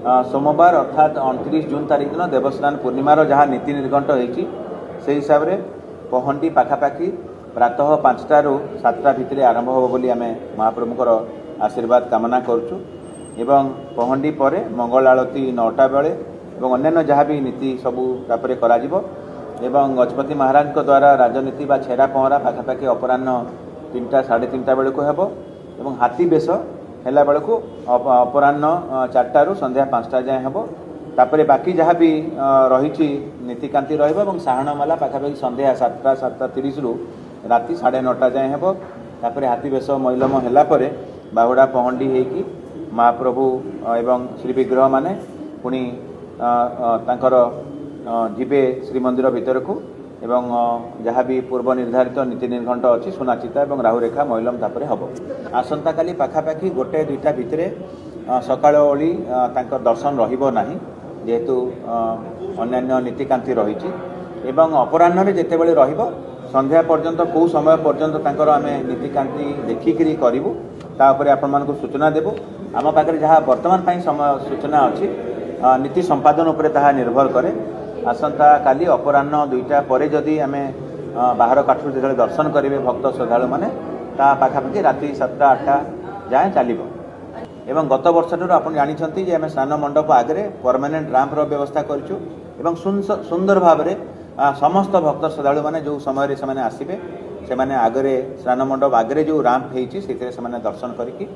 सोमवार अर्थात 29 जून तारीख दिन देवस्नान पूर्णिमार जहाँ नीति निर्घंट होती से हिसाब से पहंडी पाखापाखि प्रातः 5टारू 7टा भितर आरंभ हो बोली आम महाप्रभुकर आशीर्वाद कामना करुचु एवं पहंडी पर मंगल आलती 9टा बेले और अन्य जहाँ भी नीति सबू तापर करा एवं गजपति महाराज द्वारा राजनीति बा छेरा पहरा पाखापाखि अपराह्न 3टा 3:30 बेलू हेब और हाथी बेश है बेलू अपराह्न 4टारू संध्या 5टा जाए हेब तापर बाकी जहाँ भी रही नीतिकांति रही साहाणमाला पाखापाखि संध्या 7टा 7:30 राति 9:30 जाए हेब तापर हाथी बेश मैलम है बाहुड़ा पहंडी होगी महाप्रभु एवं श्री विग्रह माने पुणी तांकर जीवे श्रीमंदिर भितर को एवं जहाँ भी पूर्व निर्धारित नीति निर्घंट अच्छी सुनाचिता और राहुरेखा मैलम तापर हम आसंता काली पाखापाखि 1-2टा भितर सकाळ ओली दर्शन रहिबो नाही जेहेतु अन्यान्य नीतिकांति रही एवं अपराह्न जितेबले रहिबो संध्या पर्यंत कौ समय पर्यंत तांकर आमे नीतिकांति देखिकी करूँ तापर आपण मानक सूचना देबू आम पाखे जहाँ वर्तमान पाई समय सूचना अच्छी नीति संपादन उपरे ताहा निर्भर करे आसंता काली अपराह्न 2टा पर जदि आम बाहर काठू जो दर्शन करेंगे भक्त श्रद्धालु मैंने पाखापाखि राति 7टा 8टा जाए चलो एवं गत वर्ष आप जानते आम स्नान मंडप आगे परमानेंट रैंपर व्यवस्था करूँ सुंदर भाव में समस्त भक्त श्रद्धालु मैंने जो समय से आसवे से आगे स्नान मंडप आगे जो रैंप होती दर्शन करके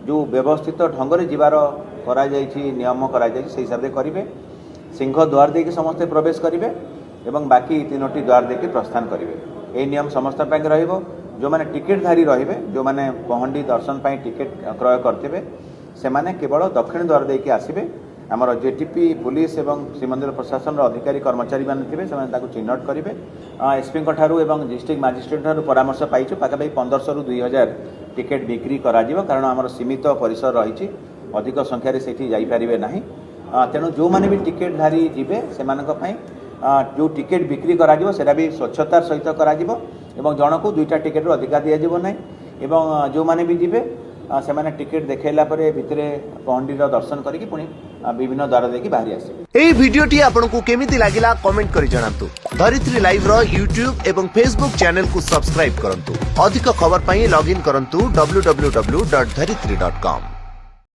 जो व्यवस्थित ढंग से जीवार करा नियम करा से हिसाब से करेंगे सिंह द्वार देके समस्ते प्रवेश करेंगे एवं बाकी 3टी द्वार देके प्रस्थान करेंगे ये नियम समस्त रहिबो जो माने टिकेटधारी रहिबे जो माने पहंडी दर्शन पाई टिकेट क्रय करथिबे से माने केवल दक्षिण द्वार देके आसीबे आमर जेटीपी पुलिस एवं श्रीमंदिर प्रशासन अधिकारी कर्मचारी माने थिबे से माने ताकू चिन्हट करेंगे एसपी ठारू एवं डिस्ट्रिक्ट मजिस्ट्रेट ठारू परामर्श पाइछु पाखापाखि 1500 रू 2000 टिकेट बिक्री करा जिवो कारण आमर सीमित परिसर रही अधिक संख्यार से जापारे ना तेणु जो मैंने भी टिकेटधारी जीवे से जो टिकेट बिक्री करा सेटा भी स्वच्छतार सहित करा एवं जन को 2टा टिकेट रू अधिका दि जाव ना एवं जो मैंने भी जीवे से माने टिकेट देखैला परे भितरे पहंडीर दर्शन करके पुणी विभिन्न द्वार देकी बाहरी आसे। एई भिडियोटी आपनको केमिति लागिला कमेंट करि जणांतु। धरित्री लाइव रो यूट्यूब एवं फेसबुक चैनल को सब्सक्राइब करंतु। अधिक खबर पई लॉगिन करंतु www.dharitri.com।